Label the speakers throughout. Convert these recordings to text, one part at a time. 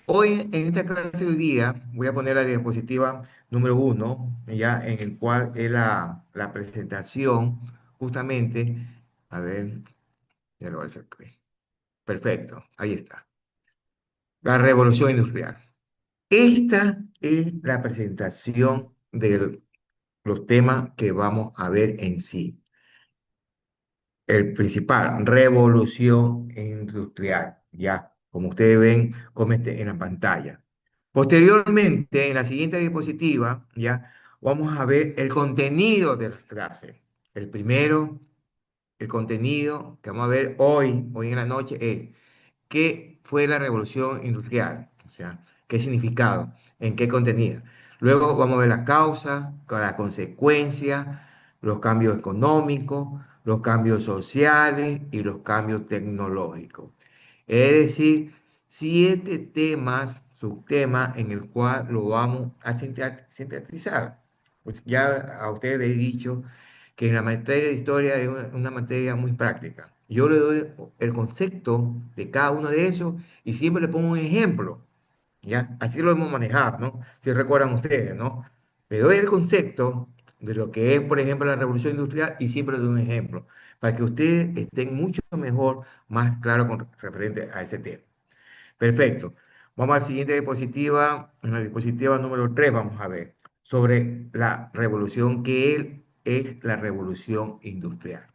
Speaker 1: Hoy en esta clase de hoy día voy a poner la diapositiva número uno, ya en el cual es la presentación, justamente, a ver, ya lo voy a hacer. Perfecto, ahí está. La revolución industrial. Esta es la presentación de los temas que vamos a ver en sí. El principal, revolución industrial, ya, como ustedes ven, en la pantalla. Posteriormente, en la siguiente diapositiva, ya, vamos a ver el contenido de la clase. El primero, el contenido que vamos a ver hoy en la noche es qué fue la revolución industrial, o sea, qué significado, en qué contenía. Luego vamos a ver la causa, la consecuencia, los cambios económicos, los cambios sociales y los cambios tecnológicos. Es decir, siete temas, subtemas en el cual lo vamos a sintetizar. Pues ya a ustedes les he dicho que en la materia de historia es una materia muy práctica. Yo le doy el concepto de cada uno de esos y siempre le pongo un ejemplo, ¿ya? Así lo hemos manejado, ¿no? Si recuerdan ustedes, ¿no? Le doy el concepto de lo que es, por ejemplo, la revolución industrial y siempre le doy un ejemplo, para que ustedes estén mucho mejor, más claro con referente a ese tema. Perfecto. Vamos a la siguiente diapositiva. En la diapositiva número 3 vamos a ver sobre la revolución que es la revolución industrial.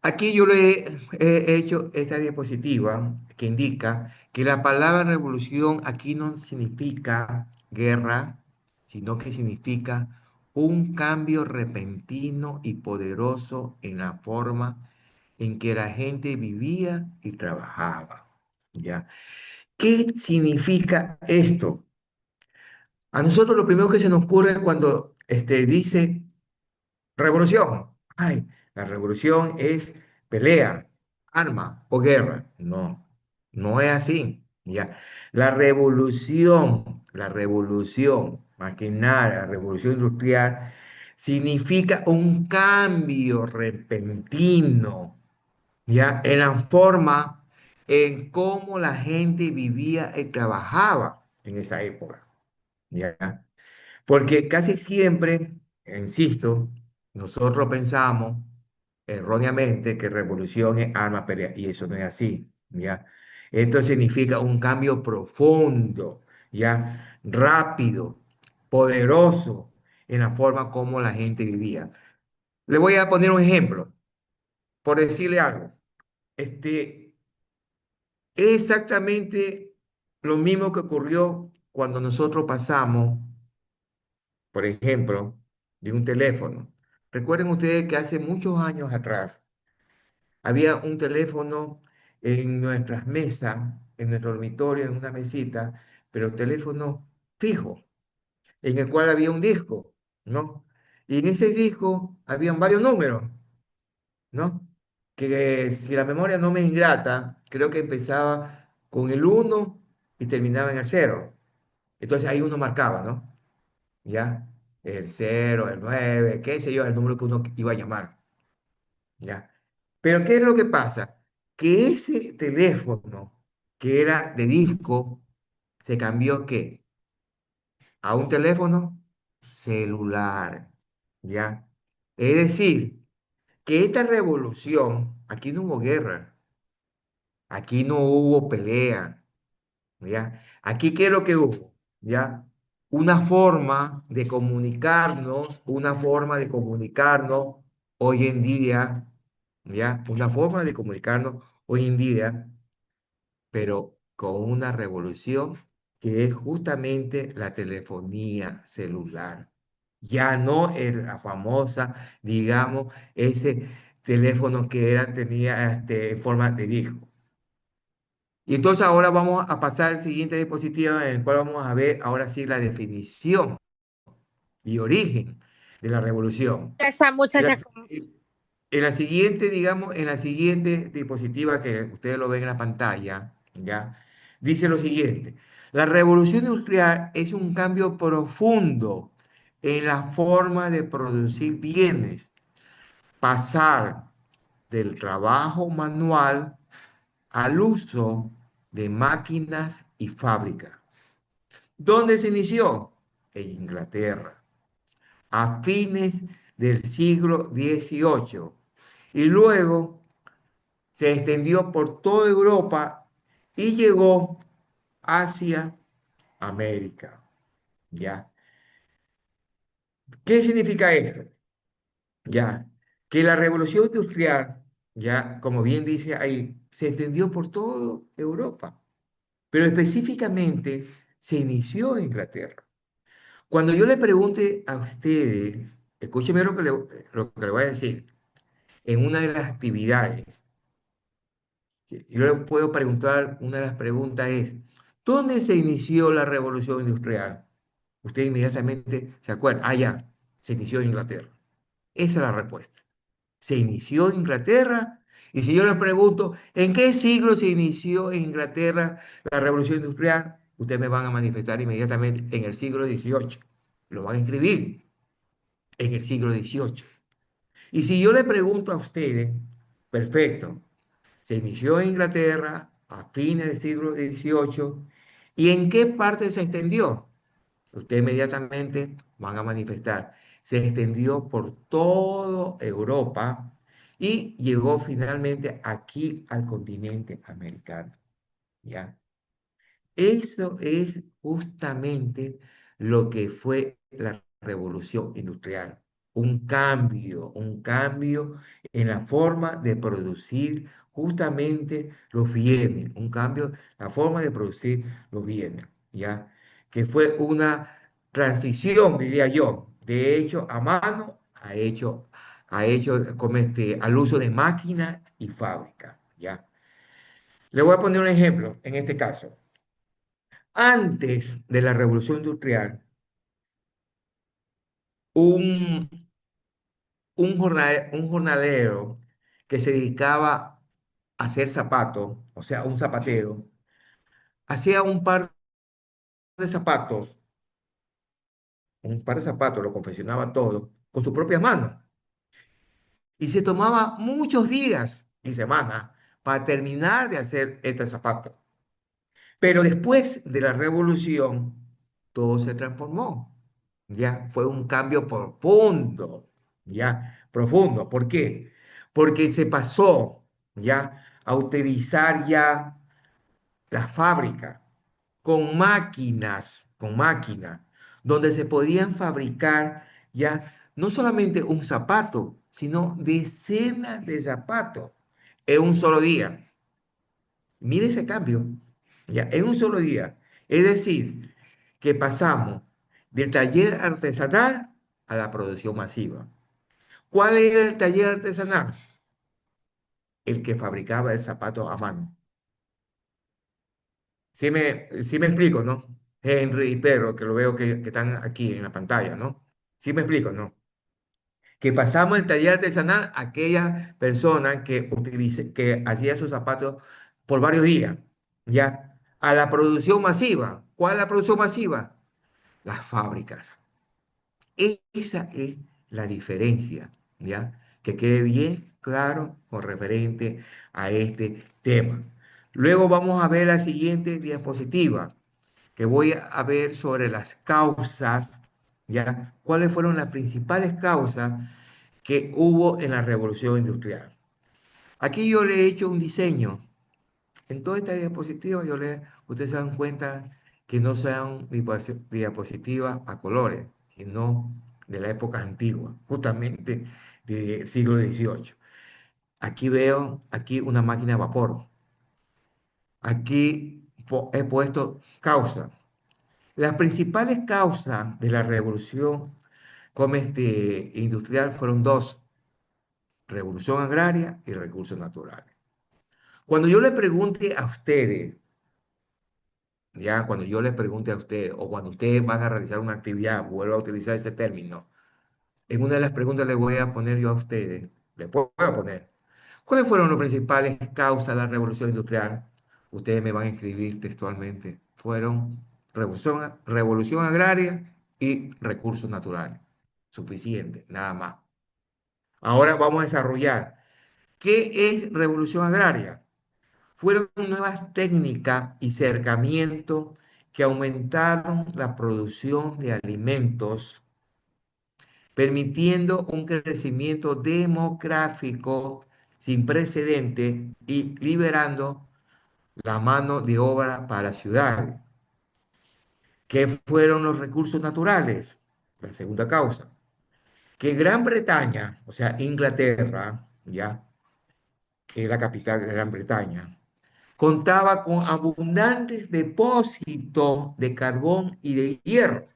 Speaker 1: Aquí yo he hecho esta diapositiva que indica que la palabra revolución aquí no significa guerra, sino que significa un cambio repentino y poderoso en la forma en que la gente vivía y trabajaba. ¿Ya? ¿Qué significa esto? A nosotros lo primero que se nos ocurre cuando dice revolución. Ay, la revolución es pelea, arma o guerra. No, no es así. Ya. La revolución, más que nada, la revolución industrial, significa un cambio repentino, ya, en la forma en cómo la gente vivía y trabajaba en esa época. ¿Ya? Porque casi siempre, insisto, nosotros pensamos erróneamente que revolución es arma, pelea, y eso no es así, ¿ya? Esto significa un cambio profundo, ¿ya? Rápido, poderoso en la forma como la gente vivía. Le voy a poner un ejemplo, por decirle algo. Este, es exactamente lo mismo que ocurrió cuando nosotros pasamos, por ejemplo, de un teléfono. Recuerden ustedes que hace muchos años atrás había un teléfono en nuestras mesas, en nuestro dormitorio, en una mesita, pero teléfono fijo, en el cual había un disco, ¿no? Y en ese disco habían varios números, ¿no? Que si la memoria no me ingrata, creo que empezaba con el uno y terminaba en el cero. Entonces ahí uno marcaba, ¿no? ¿Ya? El cero, el 9, qué sé yo, el número que uno iba a llamar, ¿ya? Pero ¿qué es lo que pasa? Que ese teléfono que era de disco se cambió, ¿qué? A un teléfono celular, ¿ya? Es decir, que esta revolución, aquí no hubo guerra, aquí no hubo pelea, ¿ya? Aquí, ¿qué es lo que hubo? ¿Ya? Una forma de comunicarnos hoy en día, ¿ya? Una forma de comunicarnos hoy en día, pero con una revolución que es justamente la telefonía celular. Ya no la famosa, digamos, ese teléfono que tenía en forma de disco. Y entonces ahora vamos a pasar al siguiente diapositiva en el cual vamos a ver ahora sí la definición y origen de la revolución.
Speaker 2: Esa
Speaker 1: En la,
Speaker 2: muchacha,
Speaker 1: en la siguiente, digamos, en la siguiente diapositiva que ustedes lo ven en la pantalla, ¿ya? Dice lo siguiente: la revolución industrial es un cambio profundo en la forma de producir bienes, pasar del trabajo manual al uso de máquinas y fábricas. ¿Dónde se inició? En Inglaterra, a fines del siglo XVIII. Y luego se extendió por toda Europa y llegó hacia América. ¿Ya? ¿Qué significa esto? Ya, que la revolución industrial, ya, como bien dice ahí, se extendió por toda Europa, pero específicamente se inició en Inglaterra. Cuando yo le pregunte a ustedes, escúcheme lo que le voy a decir, en una de las actividades, yo le puedo preguntar, una de las preguntas es, ¿dónde se inició la revolución industrial? Usted inmediatamente se acuerda, ah, ya, se inició en Inglaterra. Esa es la respuesta. Se inició en Inglaterra. Y si yo le pregunto, ¿en qué siglo se inició en Inglaterra la revolución industrial? Ustedes me van a manifestar inmediatamente en el siglo XVIII. Lo van a escribir en el siglo XVIII. Y si yo le pregunto a ustedes, perfecto, se inició en Inglaterra a fines del siglo XVIII. ¿Y en qué parte se extendió? Ustedes inmediatamente van a manifestar. Se extendió por toda Europa y llegó finalmente aquí al continente americano. ¿Ya? Eso es justamente lo que fue la revolución industrial. Un cambio en la forma de producir justamente los bienes, un cambio en la forma de producir los bienes, ¿ya? Que fue una transición, diría yo, de hecho a mano a hecho como al uso de máquinas y fábricas, ¿ya? Le voy a poner un ejemplo en este caso. Antes de la revolución industrial, un, un jornalero que se dedicaba a hacer zapatos, o sea, un zapatero, hacía zapatos, un par de zapatos, lo confeccionaba todo con sus propias manos. Y se tomaba muchos días y semanas para terminar de hacer este zapato. Pero después de la revolución, todo se transformó. Ya fue un cambio profundo, ya profundo. ¿Por qué? Porque se pasó ya a utilizar ya la fábrica con máquinas, donde se podían fabricar ya no solamente un zapato, sino decenas de zapatos en un solo día. Mire ese cambio, ya, en un solo día. Es decir, que pasamos del taller artesanal a la producción masiva. ¿Cuál era el taller artesanal? El que fabricaba el zapato a mano. Sí me explico, ¿no? Henry y Pedro, que lo veo que están aquí en la pantalla, ¿no? Sí me explico, ¿no? Que pasamos el taller artesanal a aquella persona que hacía sus zapatos por varios días, ¿ya? A la producción masiva. ¿Cuál es la producción masiva? Las fábricas. Esa es la diferencia, ¿ya? Que quede bien claro con referente a este tema. Luego vamos a ver la siguiente diapositiva, que voy a ver sobre las causas, ¿ya? ¿Cuáles fueron las principales causas que hubo en la revolución industrial? Aquí yo le he hecho un diseño. En toda esta diapositiva, ustedes se dan cuenta que no sean diapositivas a colores, sino de la época antigua, justamente del siglo XVIII. Aquí veo aquí una máquina de vapor. Aquí he puesto causa. Las principales causas de la revolución como industrial fueron dos: revolución agraria y recursos naturales. Cuando yo le pregunte a ustedes, ya cuando yo les pregunte a ustedes o cuando ustedes van a realizar una actividad, vuelvo a utilizar ese término, en una de las preguntas les voy a poner yo a ustedes, les puedo poner, ¿cuáles fueron las principales causas de la revolución industrial? Ustedes me van a escribir textualmente. Fueron revolución agraria y recursos naturales. Suficiente, nada más. Ahora vamos a desarrollar. ¿Qué es revolución agraria? fueron nuevas técnicas y cercamientos que aumentaron la producción de alimentos, permitiendo un crecimiento demográfico sin precedente y liberando la mano de obra para las ciudades. ¿Qué fueron los recursos naturales? La segunda causa. Que Gran Bretaña, o sea, Inglaterra, ya, que es la capital de Gran Bretaña, contaba con abundantes depósitos de carbón y de hierro,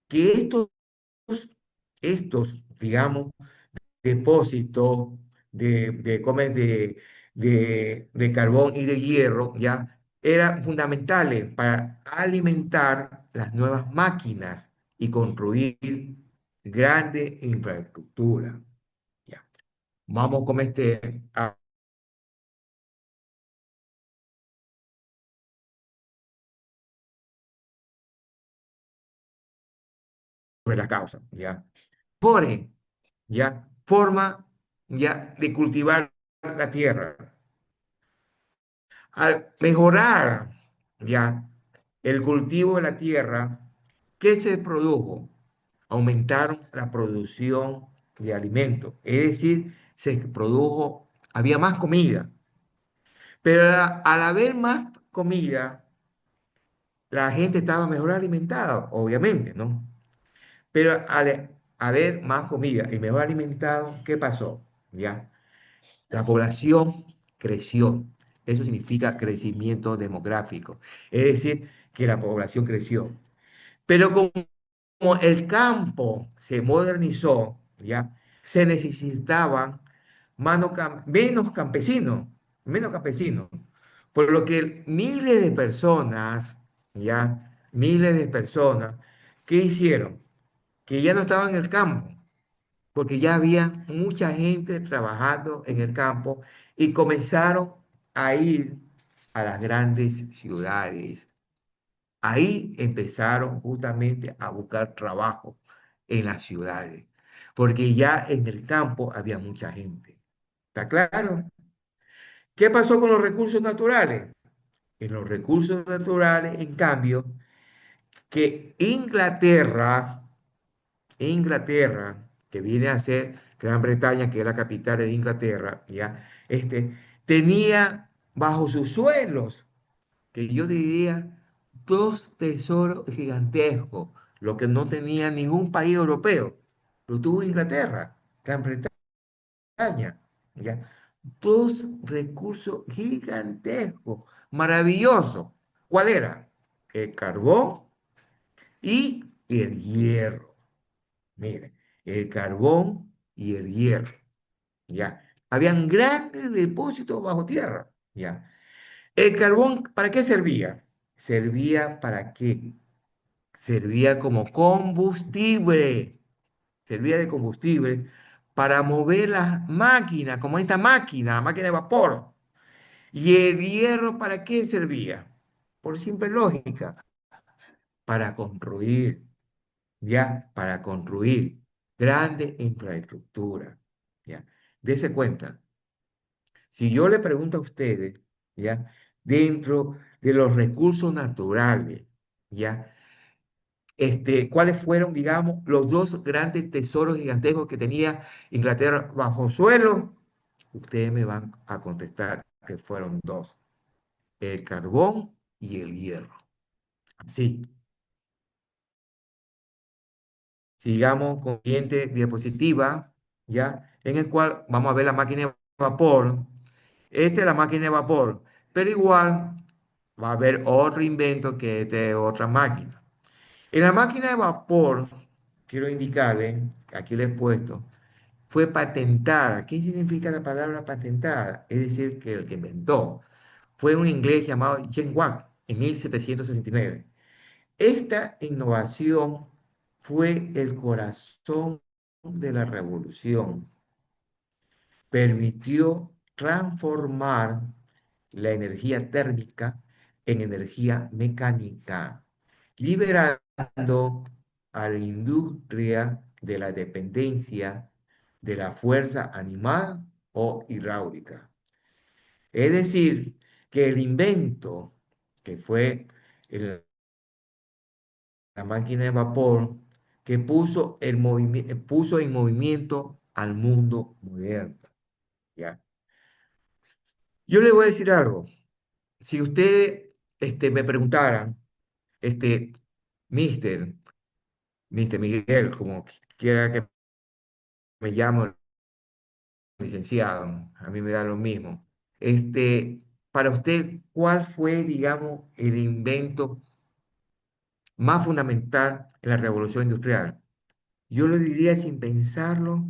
Speaker 1: que digamos, depósitos de carbón y de hierro, ya, eran fundamentales para alimentar las nuevas máquinas y construir grandes infraestructuras. Ya. Vamos con sobre la causa, ¿ya? ¿Ya? Forma, ¿ya? De cultivar la tierra. Al mejorar, ¿ya? El cultivo de la tierra, ¿qué se produjo? Aumentaron la producción de alimentos, es decir, se produjo, había más comida, pero al haber más comida, la gente estaba mejor alimentada, obviamente, ¿no? Pero al haber más comida y mejor alimentado, ¿qué pasó? ¿Ya? La población creció. Eso significa crecimiento demográfico. Es decir, que la población creció. Pero como el campo se modernizó, ¿ya? Se necesitaban menos campesinos. Por lo que miles de personas, ¿ya? Miles de personas, ¿qué hicieron? Que ya no estaban en el campo, porque ya había mucha gente trabajando en el campo y comenzaron a ir a las grandes ciudades. Ahí empezaron justamente a buscar trabajo en las ciudades, porque ya en el campo había mucha gente. ¿Está claro? ¿Qué pasó con los recursos naturales? En los recursos naturales, en cambio, que Inglaterra, que viene a ser Gran Bretaña, que es la capital de Inglaterra, ¿ya? Tenía bajo sus suelos, que yo diría, dos tesoros gigantescos, lo que no tenía ningún país europeo. Lo tuvo Inglaterra, Gran Bretaña, ¿ya? Dos recursos gigantescos, maravillosos. ¿Cuál era? El carbón y el hierro. Mire, el carbón y el hierro, ¿ya? Habían grandes depósitos bajo tierra, ¿ya? ¿El carbón para qué servía? ¿Servía para qué? Servía como combustible, servía de combustible para mover las máquinas, como esta máquina, la máquina de vapor. ¿Y el hierro para qué servía? Por simple lógica, para construir, ya, para construir grande infraestructura, ya. Dese cuenta, si yo le pregunto a ustedes, ya, dentro de los recursos naturales, ya, ¿cuáles fueron, digamos, los dos grandes tesoros gigantescos que tenía Inglaterra bajo suelo? Ustedes me van a contestar que fueron dos, el carbón y el hierro. Sí, sigamos con la siguiente diapositiva, ¿ya? En el cual vamos a ver la máquina de vapor. Esta es la máquina de vapor, pero igual va a haber otro invento que es de otra máquina. En la máquina de vapor, quiero indicarle, aquí le he puesto, fue patentada. ¿Qué significa la palabra patentada? Es decir, que el que inventó fue un inglés llamado James Watt en 1769. Esta innovación fue el corazón de la revolución. Permitió transformar la energía térmica en energía mecánica, liberando a la industria de la dependencia de la fuerza animal o hidráulica. Es decir, que el invento que fue el- la máquina de vapor que puso en movimiento al mundo moderno, ¿ya? Yo le voy a decir algo. Si ustedes me preguntaran, este, Mister, Mister Miguel, como quiera que me llamo, licenciado, a mí me da lo mismo. Para usted, ¿cuál fue, digamos, el invento más fundamental en la revolución industrial? Yo lo diría sin pensarlo,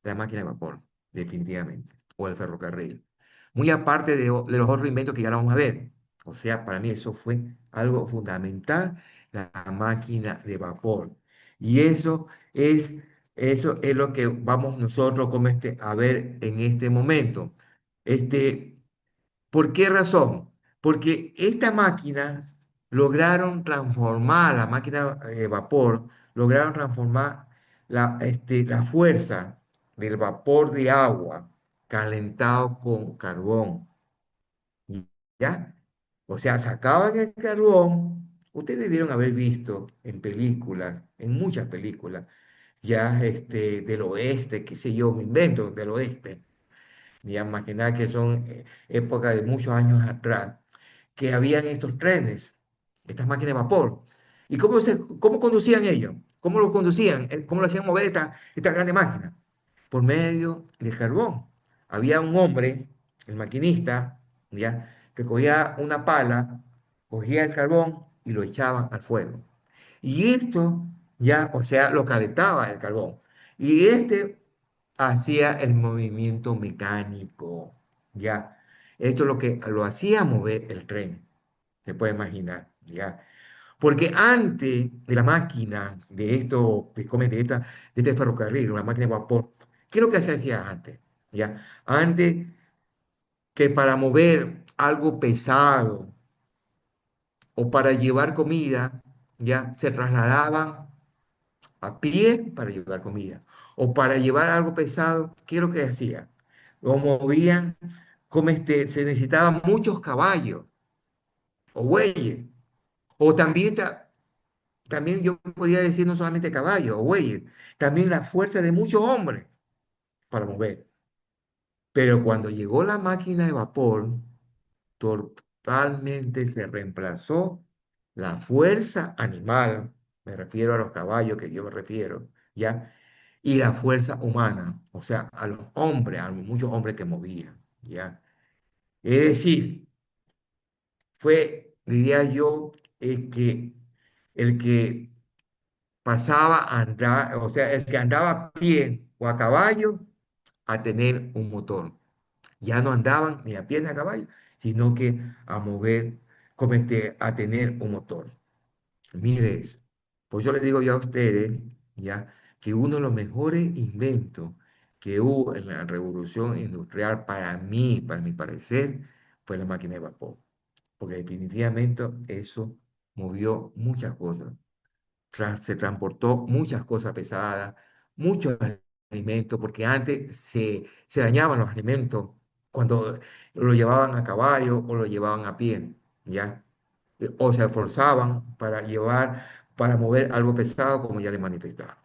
Speaker 1: la máquina de vapor, definitivamente, o el ferrocarril. Muy aparte de los otros inventos que ya lo vamos a ver. O sea, para mí eso fue algo fundamental, la máquina de vapor. Y es, eso es lo que vamos nosotros como a ver en este momento. Este, ¿Por qué razón? Porque esta máquina lograron transformar, la máquina de vapor, lograron transformar la fuerza del vapor de agua calentado con carbón. ¿Ya? O sea, sacaban el carbón. Ustedes debieron haber visto en películas, en muchas películas, ya del oeste, qué sé yo, me invento del oeste, ya más que nada que son épocas de muchos años atrás, que habían estos trenes, estas máquinas de vapor. ¿Y cómo conducían ellos? ¿Cómo lo conducían? ¿Cómo lo hacían mover esta grande máquina? Por medio del carbón. Había un hombre, el maquinista, ¿ya? Que cogía una pala, cogía el carbón y lo echaba al fuego. Y esto ya, o sea, lo calentaba el carbón. Y hacía el movimiento mecánico, ya. Esto es lo que lo hacía mover el tren, se puede imaginar, ya. Porque antes de la máquina, de esto, de este ferrocarril, una máquina de vapor, ¿qué es lo que se hacía antes? ¿Ya? Antes que para mover algo pesado o para llevar comida, ya se trasladaban a pie para llevar comida. O para llevar algo pesado, ¿qué es lo que hacían? Lo movían como se necesitaban muchos caballos o bueyes. O también yo podía decir no solamente caballos o bueyes, también la fuerza de muchos hombres para mover. Pero cuando llegó la máquina de vapor, totalmente se reemplazó la fuerza animal, me refiero a los caballos que yo me refiero, ¿ya? Y la fuerza humana, o sea, a los hombres, a muchos hombres que movían, ¿ya? Es decir, fue, diría yo, el que pasaba a andar, o sea, el que andaba a pie o a caballo a tener un motor. Ya no andaban ni a pie ni a caballo, sino que a mover, a tener un motor. Mire eso. Pues yo les digo ya a ustedes, ya, que uno de los mejores inventos que hubo en la revolución industrial para mí, para mi parecer, fue la máquina de vapor. Porque definitivamente eso movió muchas cosas. Se transportó muchas cosas pesadas, muchos alimentos, porque antes se dañaban los alimentos cuando lo llevaban a caballo o lo llevaban a pie, ¿ya? O se esforzaban para mover algo pesado, como ya les manifestaba.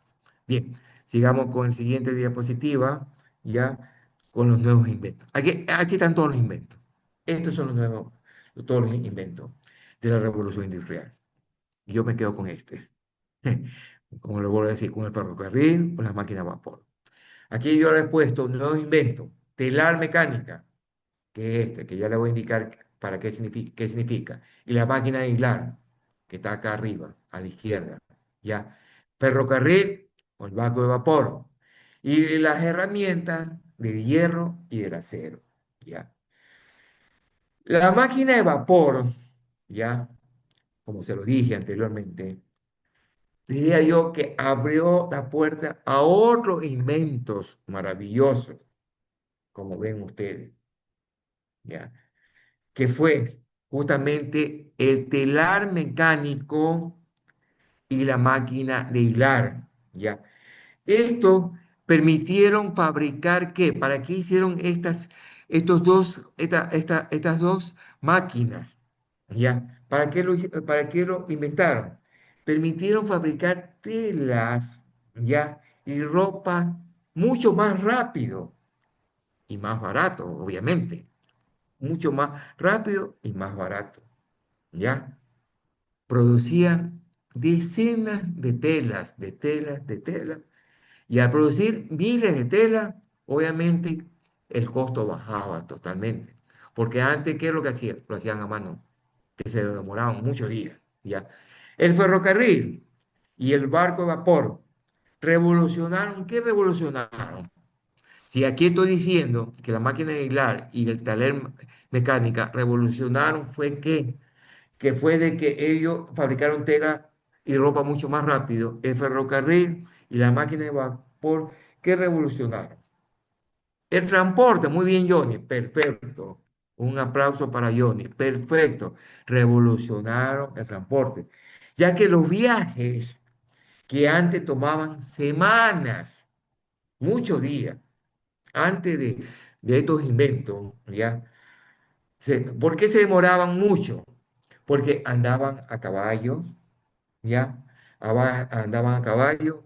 Speaker 1: Bien, sigamos con el siguiente diapositiva, ya con los nuevos inventos. Aquí están todos los inventos. Estos son todos los inventos de la revolución industrial. Yo me quedo con este. Como lo vuelvo a decir, con el ferrocarril, con las máquinas a vapor. Aquí yo le he puesto un nuevo invento, telar mecánica, que es que ya le voy a indicar para qué significa. Y la máquina de hilar, que está acá arriba, a la izquierda. Ya. Ferrocarril, o el barco de vapor. Y las herramientas del hierro y del acero. Ya. La máquina de vapor, ya, como se lo dije anteriormente, diría yo que abrió la puerta a otros inventos maravillosos, como ven ustedes, ¿ya? Que fue justamente el telar mecánico y la máquina de hilar, ¿ya? Esto permitieron fabricar, ¿qué? ¿Para qué hicieron estas dos máquinas, ¿ya? Para qué lo inventaron? Permitieron fabricar telas, ¿ya? Y ropa mucho más rápido y más barato, obviamente. Mucho más rápido y más barato, ¿ya? Producían decenas de telas, de telas, y al producir miles de telas, obviamente el costo bajaba totalmente. Porque antes, ¿qué es lo que hacían? Lo hacían a mano, que se demoraban muchos días, ¿ya? El ferrocarril y el barco de vapor revolucionaron. ¿Qué revolucionaron? Si aquí estoy diciendo que la máquina de hilar y el taller mecánica revolucionaron, que fue de que ellos fabricaron tela y ropa mucho más rápido. El ferrocarril y la máquina de vapor, ¿qué revolucionaron? El transporte, muy bien, Johnny, perfecto. Un aplauso para Johnny, perfecto. Revolucionaron el transporte, ya que los viajes que antes tomaban semanas, muchos días, antes de estos inventos, ¿ya? ¿Por qué se demoraban mucho? Porque andaban a caballo, ¿ya? Andaban a caballo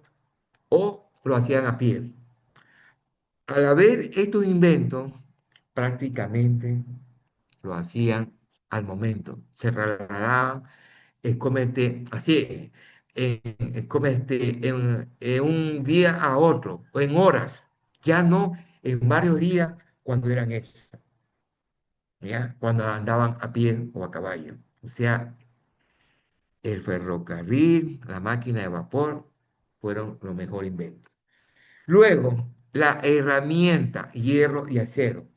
Speaker 1: o lo hacían a pie. Al haber estos inventos, prácticamente lo hacían al momento. Se trasladaban, así, en un día a otro, o en horas, ya no en varios días cuando eran hechos, ¿ya? Cuando andaban a pie o a caballo. O sea, el ferrocarril, la máquina de vapor fueron los mejores inventos. Luego, la herramienta hierro y acero.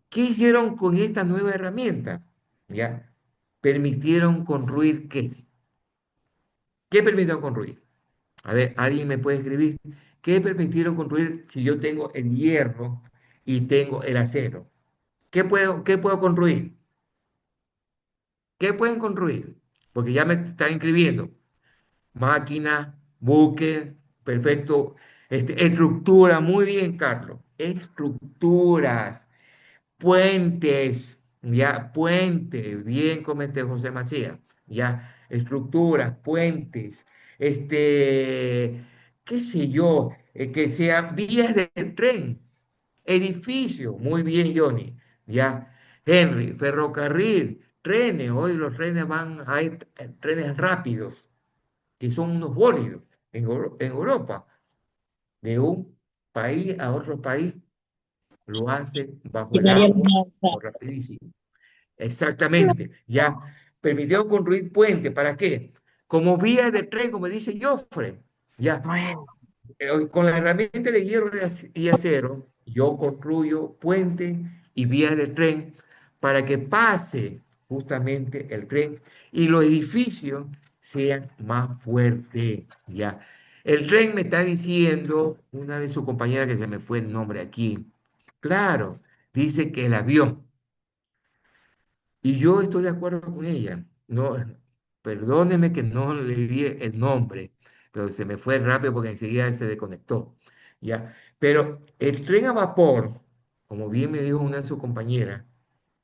Speaker 1: ¿Qué hicieron con esta nueva herramienta? ¿Ya? Permitieron construir ¿qué? ¿Qué permitieron construir? A ver, ¿alguien me puede escribir? ¿Qué permitieron construir si yo tengo el hierro y tengo el acero? Qué puedo construir? ¿Qué pueden construir? Porque ya me están inscribiendo. Máquina, buque, perfecto. Estructura, muy bien, Carlos. Estructuras, puentes, ya, puentes, bien comete José Macías, ya, estructuras, puentes, qué sé yo, que sean vías de tren, edificios, muy bien, Johnny, ya, Henry, ferrocarril, trenes, hoy los trenes hay trenes rápidos, que son unos bólidos en Europa, de un país a otro país, lo hacen bajo
Speaker 2: Y
Speaker 1: el
Speaker 2: María
Speaker 1: agua
Speaker 2: Luisa,
Speaker 1: o rapidísimo. Exactamente, ya permitieron construir puentes, ¿para qué? Como vías de tren, como dice Joffre, ya. Con la herramienta de hierro y acero, yo construyo puentes y vías de tren para que pase justamente el tren y los edificios sean más fuertes, ya. El tren me está diciendo, una de sus compañeras que se me fue el nombre aquí, claro, dice que el avión. Y yo estoy de acuerdo con ella. No, perdóneme que no le di el nombre, pero se me fue rápido porque enseguida se desconectó. ¿Ya? Pero el tren a vapor, como bien me dijo una de sus compañeras,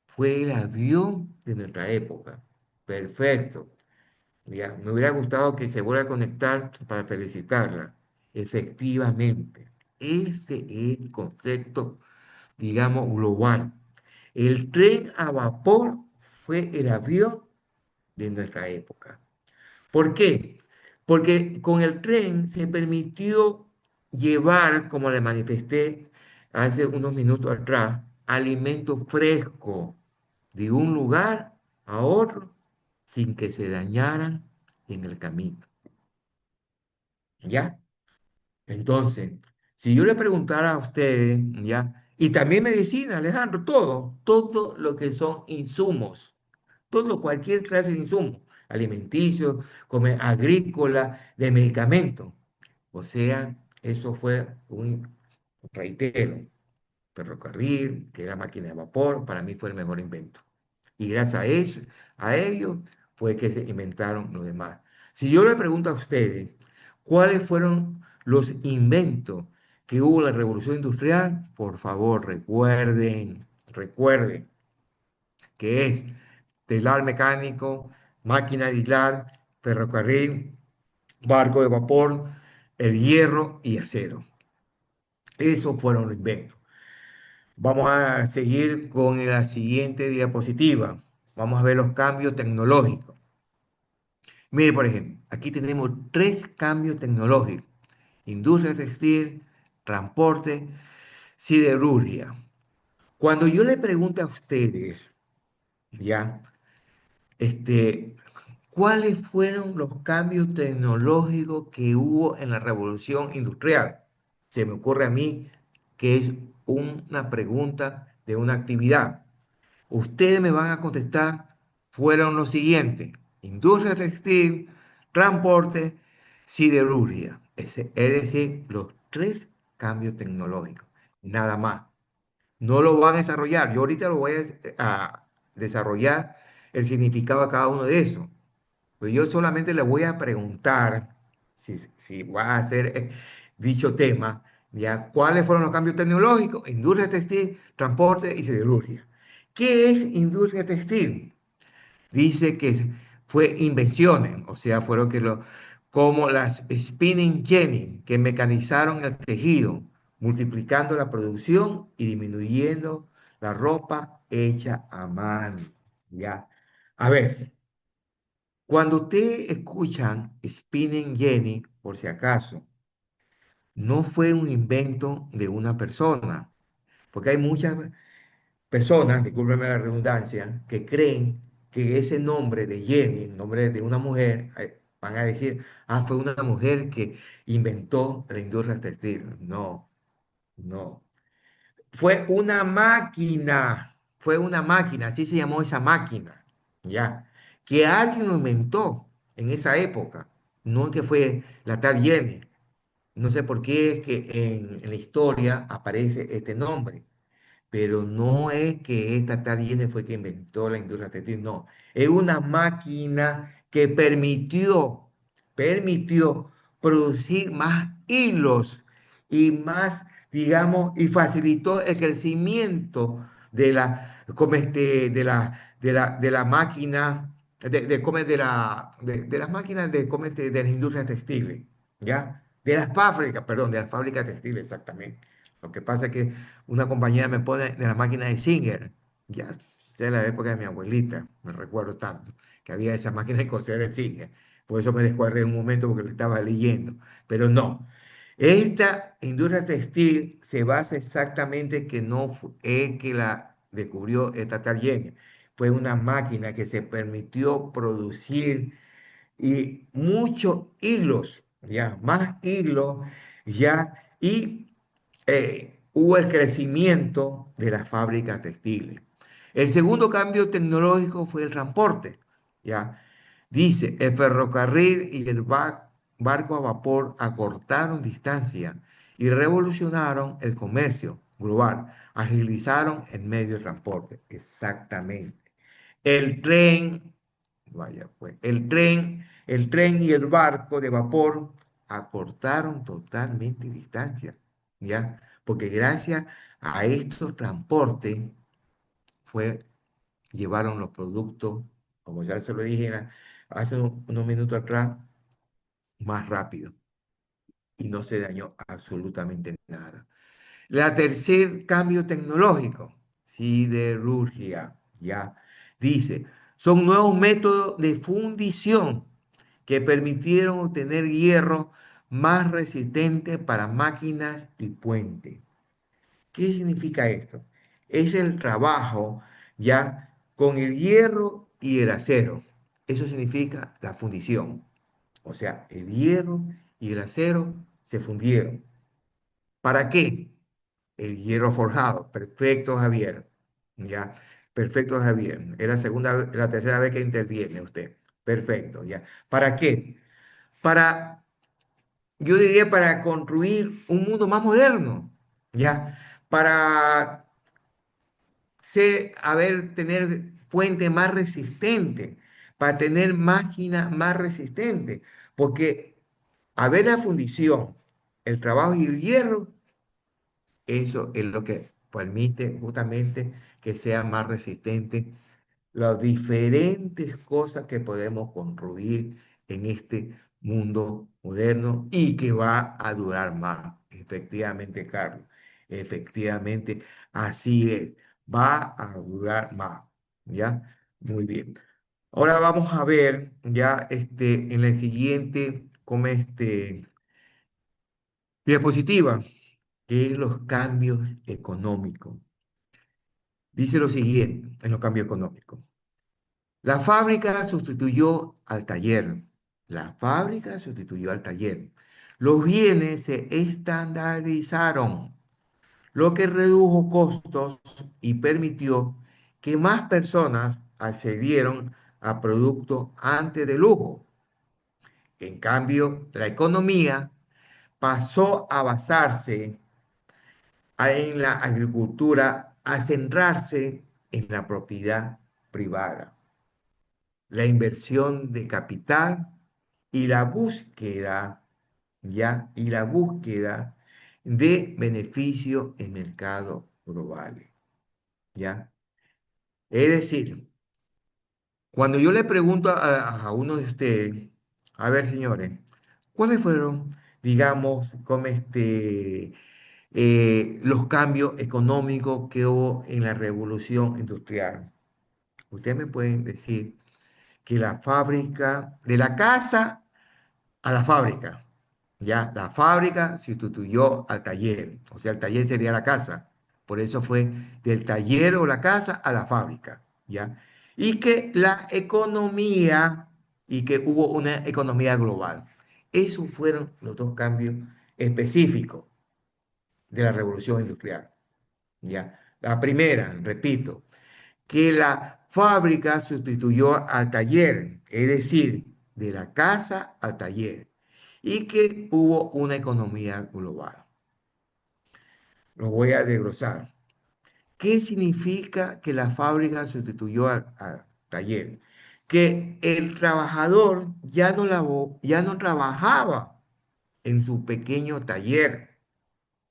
Speaker 1: fue el avión de nuestra época. Perfecto. Ya, me hubiera gustado que se vuelva a conectar para felicitarla. Efectivamente, ese es el concepto, digamos, global. El tren a vapor fue el avión de nuestra época. ¿Por qué? Porque con el tren se permitió llevar, como le manifesté hace unos minutos atrás, alimentos frescos de un lugar a otro sin que se dañaran en el camino. ¿Ya? Entonces, si yo le preguntara a ustedes, ¿ya? Y también medicina, Alejandro, todo lo que son insumos, cualquier clase de insumo, alimenticio, agrícola, de medicamento. O sea, eso fue reitero, ferrocarril, que era máquina de vapor, para mí fue el mejor invento. Y gracias a ello fue que se inventaron los demás. Si yo le pregunto a ustedes, ¿cuáles fueron los inventos que hubo en la Revolución Industrial, por favor, recuerden que es telar mecánico, máquina de hilar, ferrocarril, barco de vapor, el hierro y acero. Esos fueron los inventos. Vamos a seguir con la siguiente diapositiva. Vamos a ver los cambios tecnológicos. Mire, por ejemplo, aquí tenemos tres cambios tecnológicos. Industria textil, transporte, siderurgia. Cuando yo le pregunto a ustedes, ya, este, ¿cuáles fueron los cambios tecnológicos que hubo en la revolución industrial? Se me ocurre a mí que es una pregunta de una actividad. Ustedes me van a contestar, fueron los siguientes: industria textil, transporte, siderurgia. Es decir, los tres cambios tecnológicos, nada más. No lo van a desarrollar. Yo ahorita lo voy a desarrollar el significado de cada uno de esos. Pues yo solamente le voy a preguntar, si va a hacer dicho tema, ya, ¿cuáles fueron los cambios tecnológicos? Industria textil, transporte y siderurgia. ¿Qué es industria textil? Dice que fue invenciones, o sea, fueron como las spinning jenny, que mecanizaron el tejido, multiplicando la producción y disminuyendo la ropa hecha a mano. Ya. A ver, cuando ustedes escuchan spinning jenny, por si acaso, no fue un invento de una persona, porque hay muchas personas, discúlpenme la redundancia, que creen que ese nombre de Jenny, el nombre de una mujer, van a decir, ah, fue una mujer que inventó la industria textil. No, no. Fue una máquina, así se llamó esa máquina, ya, que alguien lo inventó en esa época, no que fue la tal Jenny. No sé por qué es que en la historia aparece este nombre, pero no es que esta Tarjeta fue que inventó la industria textil, no, es una máquina que permitió producir más hilos y más, digamos, y facilitó el crecimiento de de la máquina, de las máquinas de las industrias textiles, ¿ya? De las fábricas, perdón, de las fábricas textiles, exactamente. Lo que pasa es que una compañera me pone de la máquina de Singer. Ya sé la época de mi abuelita, me recuerdo tanto, que había esa máquina de coser en Singer. Por eso me descuadré un momento porque lo estaba leyendo. Pero no. Esta industria textil se basa exactamente que no es que la descubrió esta tal Jenny. Fue una máquina que se permitió producir y muchos hilos, ya, más hilos, ya, y hubo el crecimiento de las fábricas textiles. El segundo cambio tecnológico fue el transporte, ya. Dice, el ferrocarril y el barco a vapor acortaron distancia y revolucionaron el comercio global, agilizaron el medio de transporte. Exactamente. El tren, vaya pues, el tren y el barco de vapor acortaron totalmente distancia, ¿ya? Porque gracias a estos transportes llevaron los productos, como ya se lo dije hace unos minutos atrás, más rápido y no se dañó absolutamente nada. La tercer cambio tecnológico, siderurgia, ya, dice, son nuevos métodos de fundición que permitieron obtener hierro más resistente para máquinas y puentes. ¿Qué significa esto? Es el trabajo ya con el hierro y el acero. Eso significa la fundición. O sea, el hierro y el acero se fundieron. ¿Para qué? El hierro forjado. Perfecto, Javier. Ya. Perfecto, Javier. Es la tercera vez que interviene usted. Perfecto, ya. ¿Para qué? Para, yo diría, para construir un mundo más moderno. Ya. Para tener puente más resistente. Para tener máquina más resistente. Porque a ver la fundición, el trabajo y el hierro. Eso es lo que permite justamente que sea más resistente las diferentes cosas que podemos construir en este mundo moderno y que va a durar más. Efectivamente, Carlos, efectivamente, así es, va a durar más. ¿Ya? Muy bien. Ahora vamos a ver ya en la siguiente, como diapositiva, que es los cambios económicos. Dice lo siguiente en los cambios económicos. La fábrica sustituyó al taller. La fábrica sustituyó al taller. Los bienes se estandarizaron, lo que redujo costos y permitió que más personas accedieran a productos antes de lujo. En cambio, la economía pasó a basarse en la agricultura, a centrarse en la propiedad privada, la inversión de capital y la búsqueda, ¿ya? Y la búsqueda de beneficio en mercados globales, ¿ya? Es decir, cuando yo le pregunto a uno de ustedes, a ver, señores, ¿cuáles fueron, digamos, como los cambios económicos que hubo en la revolución industrial? Ustedes me pueden decir que la fábrica, de la casa a la fábrica, ya, la fábrica sustituyó al taller, o sea, el taller sería la casa, por eso fue del taller o la casa a la fábrica, ya, y que la economía, y que hubo una economía global. Esos fueron los dos cambios específicos de la revolución industrial, ya. La primera, repito, que la fábrica sustituyó al taller, es decir, de la casa al taller, y que hubo una economía global. Lo voy a desglosar. ¿Qué significa que la fábrica sustituyó al taller? Que el trabajador ya no trabajaba en su pequeño taller,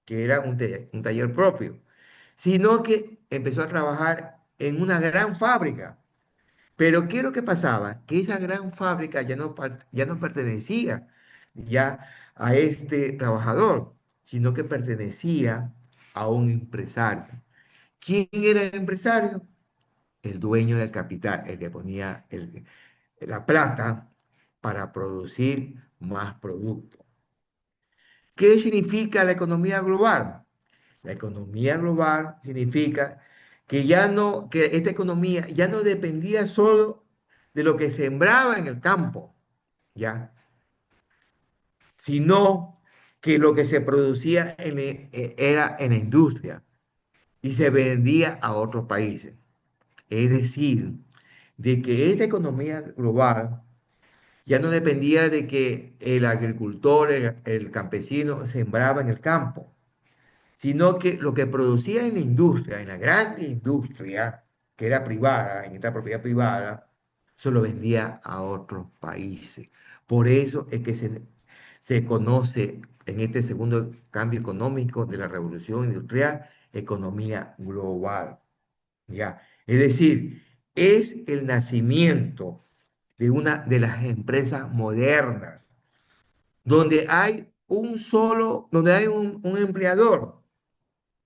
Speaker 1: que era un taller propio, sino que empezó a trabajar en una gran fábrica. Pero ¿qué es lo que pasaba? Que esa gran fábrica ya no pertenecía ya a este trabajador, sino que pertenecía a un empresario. ¿Quién era el empresario? El dueño del capital, el que ponía la plata para producir más productos. ¿Qué significa la economía global? La economía global significa que esta economía ya no dependía solo de lo que sembraba en el campo, ¿ya? Sino que lo que se producía era en la industria y se vendía a otros países. Es decir, de que esta economía global ya no dependía de que el agricultor, el campesino sembraba en el campo, sino que lo que producía en la industria, en la gran industria, que era privada, en esta propiedad privada, se lo vendía a otros países. Por eso es que se conoce en este segundo cambio económico de la revolución industrial, economía global. ¿Ya? Es decir, es el nacimiento de una de las empresas modernas, donde hay un empleador,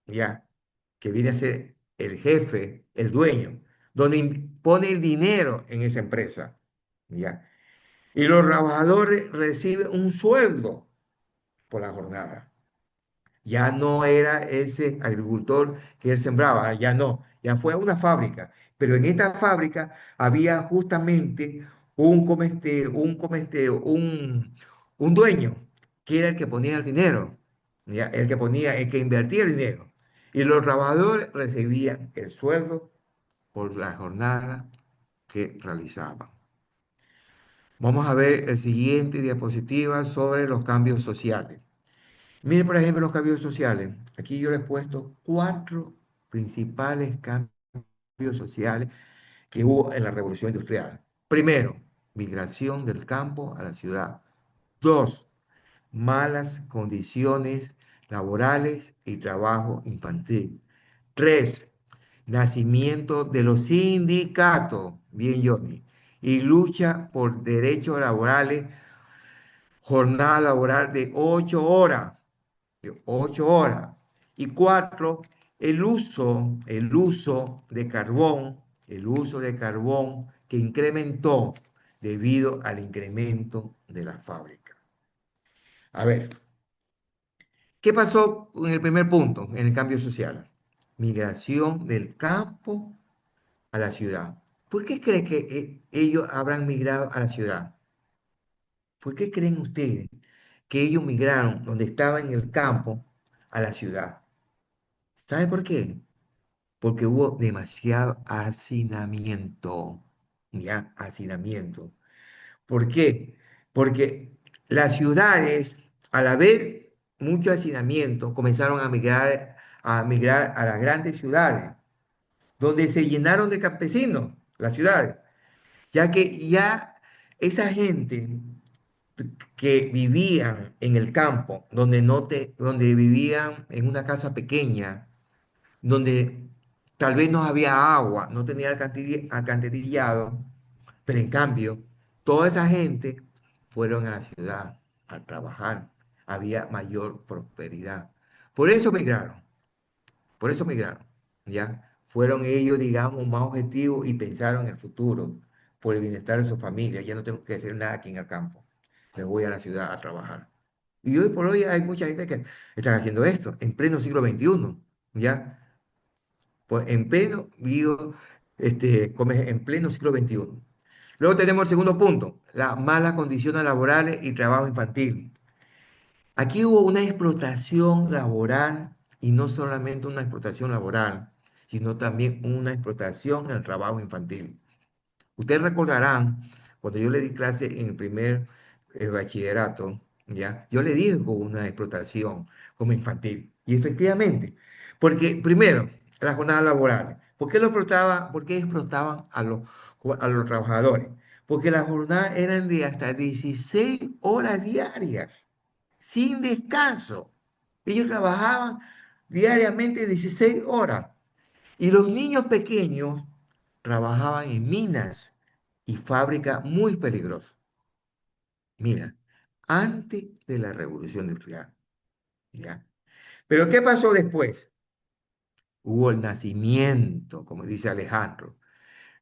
Speaker 1: ¿ya? Que viene a ser el jefe, el dueño, donde pone el dinero en esa empresa, ¿ya? Y los trabajadores reciben un sueldo por la jornada. Ya no era ese agricultor que él sembraba, ya no, ya fue a una fábrica. Pero en esta fábrica había justamente un dueño, que era el que ponía el dinero, ¿ya? El que invertía el dinero. Y los trabajadores recibían el sueldo por la jornada que realizaban. Vamos a ver el siguiente diapositiva sobre los cambios sociales. Mire, por ejemplo, los cambios sociales. Aquí yo les he puesto cuatro principales cambios sociales que hubo en la revolución industrial. Primero, migración del campo a la ciudad. Dos, malas condiciones laborales y trabajo infantil. Tres, nacimiento de los sindicatos, bien Johnny, y lucha por derechos laborales, jornada laboral de 8 horas, de 8 horas. Y cuatro, el uso de carbón, el uso de carbón que incrementó debido al incremento de la fábrica. A ver, ¿qué pasó en el primer punto, en el cambio social? Migración del campo a la ciudad. ¿Por qué cree que ellos habrán migrado a la ciudad? ¿Por qué creen ustedes que ellos migraron donde estaba en el campo a la ciudad? ¿Sabe por qué? Porque hubo demasiado hacinamiento. Ya, hacinamiento. ¿Por qué? Porque las ciudades, al haber mucho hacinamiento, comenzaron a migrar a las grandes ciudades, donde se llenaron de campesinos, las ciudades, ya que ya esa gente que vivían en el campo, donde vivían en una casa pequeña, donde tal vez no había agua, no tenía alcantarillado, pero en cambio, toda esa gente fueron a la ciudad a trabajar. Había mayor prosperidad. Por eso migraron, por eso migraron, ¿ya? Fueron ellos, digamos, más objetivos y pensaron en el futuro, por el bienestar de su familia. Ya no tengo que hacer nada aquí en el campo. Me voy a la ciudad a trabajar. Y hoy por hoy hay mucha gente que están haciendo esto, en pleno siglo XXI, ¿ya? Pues en pleno, digo, en pleno siglo XXI. Luego tenemos el segundo punto, las malas condiciones laborales y trabajo infantil. Aquí hubo una explotación laboral y no solamente una explotación laboral, sino también una explotación en el trabajo infantil. Ustedes recordarán, cuando yo le di clase en el primer bachillerato, ¿ya? Yo le dije con una explotación como infantil. Y efectivamente, porque primero, las jornadas laborales. ¿Por qué explotaban a los trabajadores? Porque las jornadas eran de hasta 16 horas diarias, sin descanso. Ellos trabajaban diariamente 16 horas. Y los niños pequeños trabajaban en minas y fábricas muy peligrosas. Mira, antes de la revolución industrial, ¿ya? Pero ¿qué pasó después? Hubo el nacimiento, como dice Alejandro,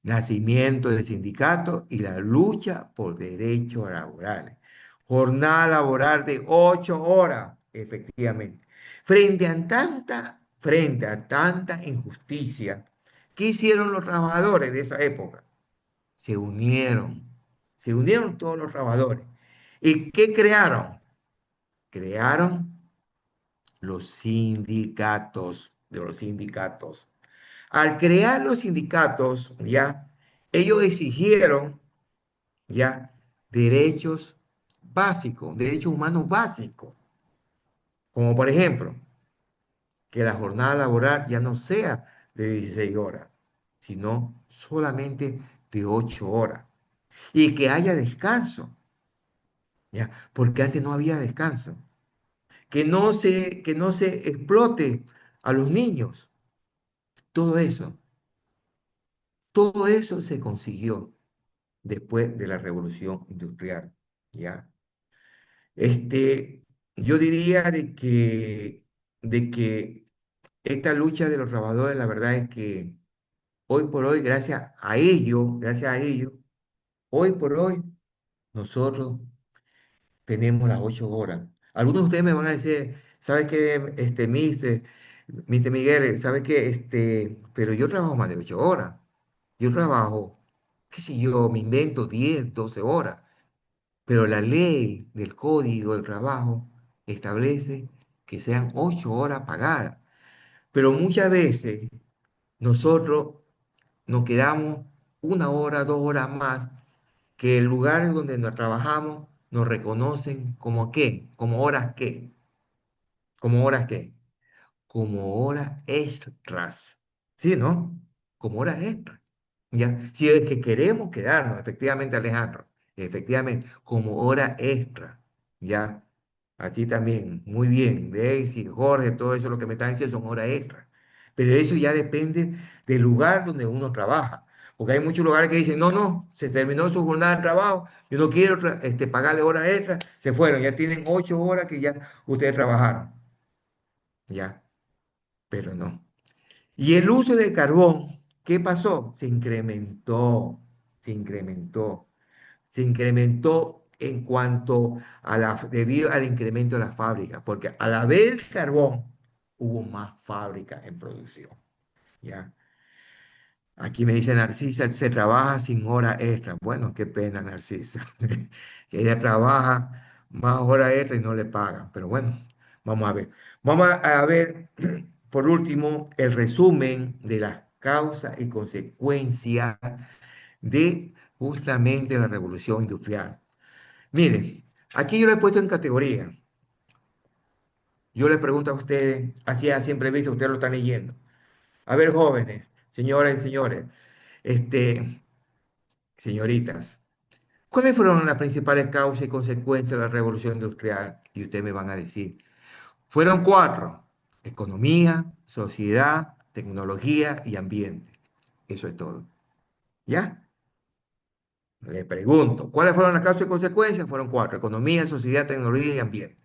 Speaker 1: nacimiento del sindicato y la lucha por derechos laborales. Jornada laboral de 8 horas, efectivamente. Frente a tanta injusticia, ¿qué hicieron los trabajadores de esa época? Se unieron, se unieron todos los trabajadores. ¿Y qué crearon? Crearon los sindicatos, de los sindicatos. Al crear los sindicatos, ya, ellos exigieron, ya, derechos básicos, derechos humanos básicos, como por ejemplo, que la jornada laboral ya no sea de 16 horas, sino solamente de 8 horas, y que haya descanso, ¿ya? Porque antes no había descanso. Que no se explote a los niños. Todo eso, todo eso se consiguió después de la revolución industrial, ¿ya? Yo diría de que esta lucha de los trabajadores, la verdad es que hoy por hoy, gracias a ello, hoy por hoy, nosotros tenemos las 8 horas. Algunos de ustedes me van a decir, ¿sabes qué, Mister Miguel? ¿Sabes qué? Pero yo trabajo más de 8 horas. Yo trabajo, qué sé yo, me invento 10, 12 horas. Pero la ley del Código del Trabajo establece que sean 8 horas pagadas. Pero muchas veces nosotros nos quedamos 1 hora, 2 horas más que el lugar donde nos trabajamos nos reconocen como qué, como horas qué, como horas extras. ¿Sí, no? Como horas extras. ¿Ya? Si es que queremos quedarnos, efectivamente, Alejandro, efectivamente, como hora extra. ¿Ya? Así también, muy bien. Daisy, Jorge, todo eso lo que me están diciendo son horas extras. Pero eso ya depende del lugar donde uno trabaja. Porque hay muchos lugares que dicen, no, no, se terminó su jornada de trabajo, yo no quiero pagarle horas extras, se fueron, ya tienen 8 horas que ya ustedes trabajaron. Ya, pero no. Y el uso de carbón, ¿qué pasó? Se incrementó. Se incrementó en cuanto a debido al incremento de las fábricas, porque al haber carbón, hubo más fábricas en producción, ¿ya? Aquí me dice Narcisa, se trabaja sin hora extra. Bueno, qué pena, Narcisa, que ella trabaja más horas extra y no le pagan. Pero bueno, vamos a ver. Vamos a ver, por último, el resumen de las causas y consecuencias de justamente la revolución industrial. Miren, aquí yo lo he puesto en categoría. Yo les pregunto a ustedes, así a siempre visto, ustedes lo están leyendo. A ver, jóvenes, señoras y señores, este, señoritas, ¿cuáles fueron las principales causas y consecuencias de la revolución industrial? Y ustedes me van a decir, fueron cuatro: economía, sociedad, tecnología y ambiente. Eso es todo. ¿Ya? Le pregunto, ¿cuáles fueron las causas y consecuencias? Fueron cuatro: economía, sociedad, tecnología y ambiente.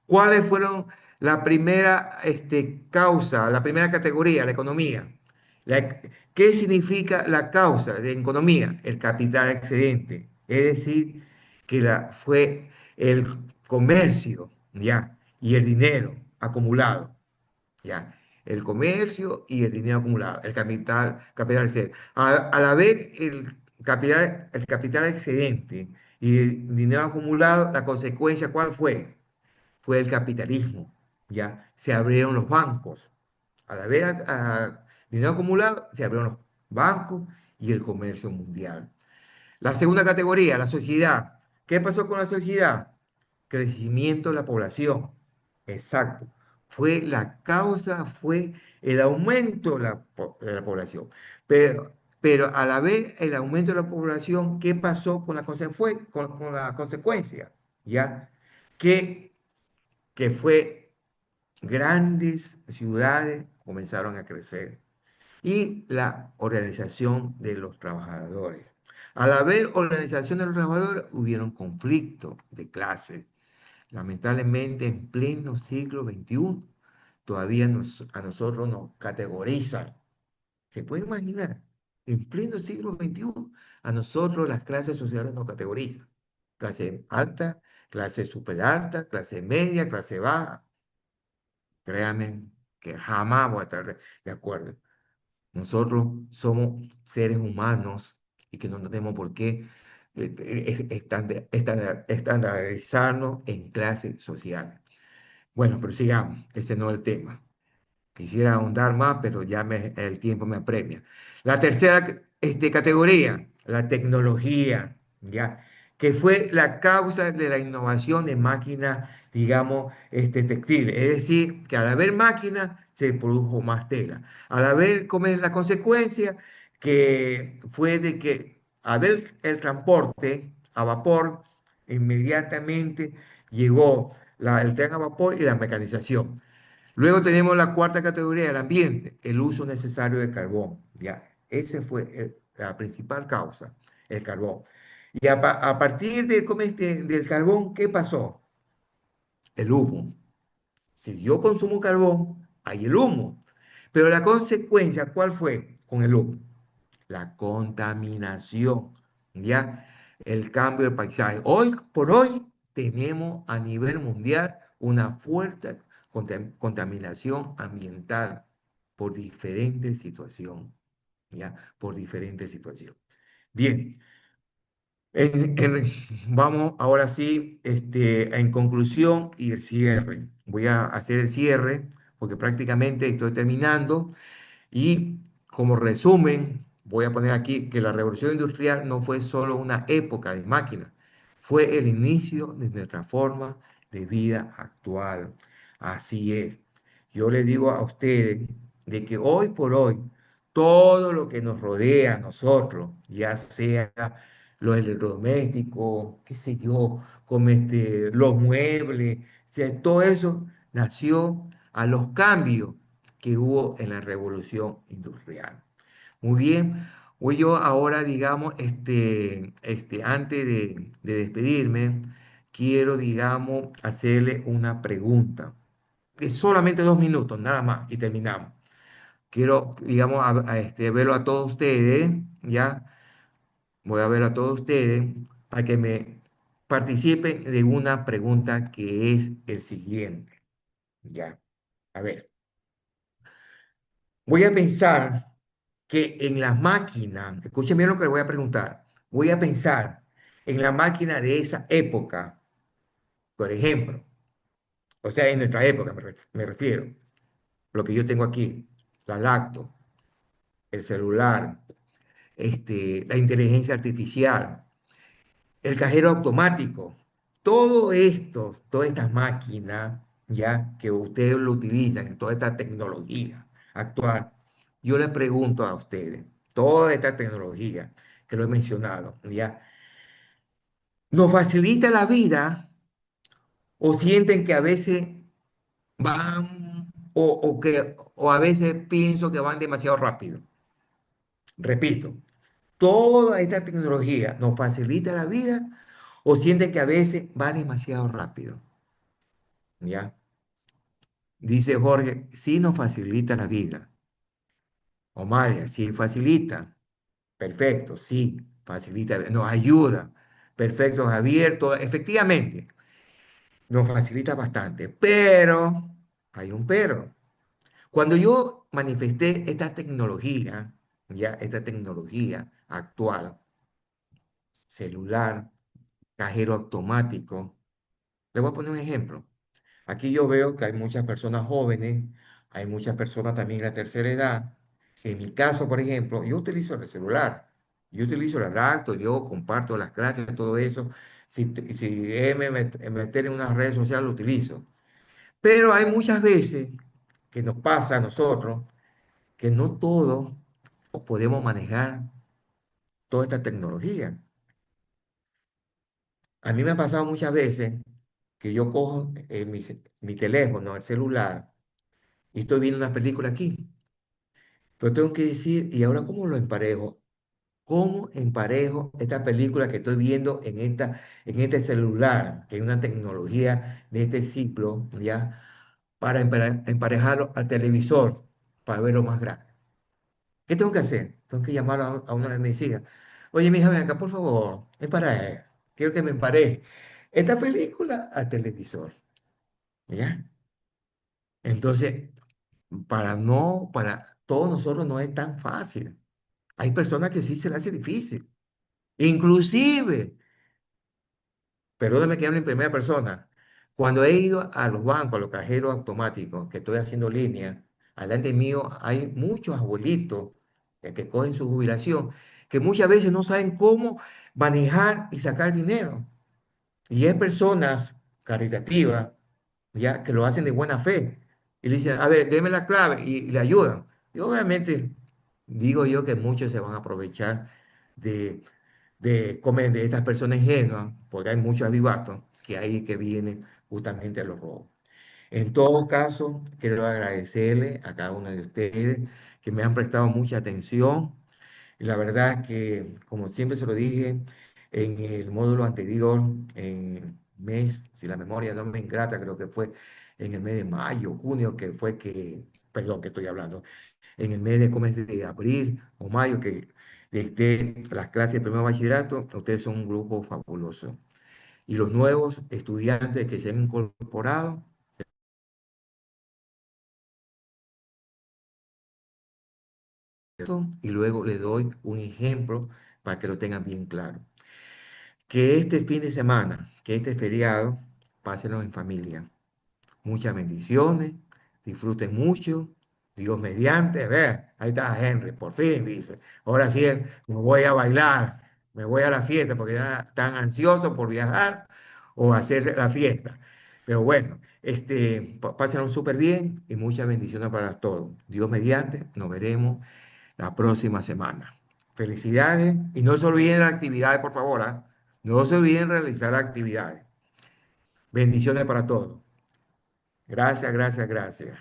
Speaker 1: ¿Cuáles fueron la primera causa, la primera categoría, la economía? La- ¿Qué significa la causa de economía? El capital excedente. Es decir, que fue el comercio, ¿ya? Y el dinero acumulado, ¿ya? El comercio y el dinero acumulado, el capital excedente. Al haber el capital excedente y el dinero acumulado, la consecuencia, ¿cuál fue? Fue el capitalismo, ¿ya? Se abrieron los bancos. Al haber dinero acumulado, se abrieron los bancos y el comercio mundial. La segunda categoría, la sociedad. ¿Qué pasó con la sociedad? Crecimiento de la población. Exacto. Fue el aumento de la población. Pero al haber el aumento de la población, ¿qué pasó con la consecuencia? ¿Ya? Que, que fue grandes ciudades comenzaron a crecer y la organización de los trabajadores. Al haber organización de los trabajadores, hubieron conflictos de clases. Lamentablemente, en pleno siglo XXI, todavía a nosotros nos categorizan. ¿Se puede imaginar? En pleno siglo XXI, a nosotros las clases sociales nos categorizan. Clase alta, clase super alta, clase media, clase baja. Créanme que jamás voy a estar de acuerdo. Nosotros somos seres humanos y que no tenemos por qué estandarizarnos en clases sociales. Bueno, pero sigamos, ese no es el tema. Quisiera ahondar más, pero ya el tiempo me apremia. La tercera categoría, la tecnología, ¿ya? Que fue la causa de la innovación de máquinas, digamos, textiles. Es decir, que al haber máquinas se produjo más tela. Al haber, ¿cómo es la consecuencia? Que fue de que al haber el transporte a vapor, inmediatamente llegó el tren a vapor y la mecanización. Luego tenemos la cuarta categoría, el ambiente, el uso necesario del carbón. ¿Ya? Esa fue la principal causa, el carbón. Y a partir del carbón, ¿qué pasó? El humo. Si yo consumo carbón, hay el humo. Pero la consecuencia, ¿cuál fue con el humo? La contaminación, ¿ya? El cambio de paisaje. Hoy por hoy tenemos a nivel mundial una fuerte contaminación ambiental por diferentes situaciones, ¿ya? Por diferentes situaciones. Bien, en- en- vamos ahora sí, en conclusión y el cierre. Voy a hacer el cierre porque prácticamente estoy terminando. Y como resumen, voy a poner aquí que la revolución industrial no fue solo una época de máquinas, fue el inicio de nuestra forma de vida actual. Así es. Yo les digo a ustedes de que hoy por hoy, todo lo que nos rodea a nosotros, ya sea los electrodomésticos, qué sé yo, como los muebles, o sea, todo eso nació a los cambios que hubo en la revolución industrial. Muy bien, voy yo ahora, digamos, antes de despedirme, quiero, digamos, hacerle una pregunta de solamente 2 minutos, nada más, y terminamos. Quiero, digamos, verlo a todos ustedes, ¿ya? Voy a ver a todos ustedes para que me participen de una pregunta que es el siguiente, ¿ya? A ver, voy a pensar que en la máquina, escuchen bien lo que le voy a preguntar, voy a pensar en la máquina de esa época, por ejemplo, o sea, en nuestra época me refiero, lo que yo tengo aquí, la lacto, el celular, la inteligencia artificial, el cajero automático, todo esto, todas estas máquinas, ya que ustedes lo utilizan, toda esta tecnología actual, yo les pregunto a ustedes, toda esta tecnología que lo he mencionado, ya, ¿nos facilita la vida o sienten que a veces van o a veces pienso que van demasiado rápido? Repito, toda esta tecnología nos facilita la vida o sienten que a veces va demasiado rápido. ¿Ya? Dice Jorge, sí nos facilita la vida. Omalia, sí facilita. Perfecto, sí, facilita, nos ayuda. Perfecto, Javier, efectivamente, nos facilita bastante. Pero, hay un pero. Cuando yo manifesté esta tecnología, ya, esta tecnología actual, celular, cajero automático, le voy a poner un ejemplo. Aquí yo veo que hay muchas personas jóvenes, hay muchas personas también de la tercera edad. En mi caso, por ejemplo, yo utilizo el celular, yo utilizo la lacto, yo comparto las clases, todo eso. Si es meter en unas redes sociales, lo utilizo. Pero hay muchas veces que nos pasa a nosotros que no todos podemos manejar toda esta tecnología. A mí me ha pasado muchas veces que yo cojo mi teléfono, el celular, y estoy viendo una película aquí. Pero tengo que decir, ¿y ahora cómo lo emparejo? ¿Cómo emparejo esta película que estoy viendo en este celular, que es una tecnología de este ciclo, ya, para emparejarlo al televisor, para verlo más grande? ¿Qué tengo que hacer? Tengo que llamar a una de mis hijas. Oye, mi hija, ven acá, por favor, es para él. Quiero que me empareje esta película al televisor, ¿ya? Entonces, para todos nosotros no es tan fácil. Hay personas que sí se les hace difícil. Inclusive, perdóname que hable en primera persona, cuando he ido a los bancos, a los cajeros automáticos, que estoy haciendo línea, delante mío hay muchos abuelitos que cogen su jubilación, que muchas veces no saben cómo manejar y sacar dinero. Y hay personas caritativas, ya, que lo hacen de buena fe. Y le dicen, a ver, deme la clave y le ayudan. Y obviamente, digo yo que muchos se van a aprovechar de, de estas personas ingenuas, porque hay muchos avivatos que ahí que vienen justamente a los robos. En todo caso, quiero agradecerle a cada uno de ustedes que me han prestado mucha atención y la verdad que, como siempre se lo dije en el módulo anterior, en mes, si la memoria no me ingrata, creo que fue en el mes de mayo, junio, que fue que, perdón, que estoy hablando, en el mes de, ¿cómo es? De abril o mayo, que desde las clases de primer bachillerato, ustedes son un grupo fabuloso. Y los nuevos estudiantes que se han incorporado, y luego le doy un ejemplo para que lo tengan bien claro. Que este fin de semana, que este feriado, pásenlo en familia. Muchas bendiciones, disfruten mucho, Dios mediante. Ve, ahí está Henry, por fin dice. Ahora sí, me voy a bailar, me voy a la fiesta porque ya están ansiosos por viajar o hacer la fiesta. Pero bueno, pásenlo súper bien y muchas bendiciones para todos. Dios mediante, nos veremos la próxima semana. Felicidades y no se olviden las actividades, por favor, ¿ah? No se olviden realizar actividades. Bendiciones para todos. Gracias, gracias, gracias.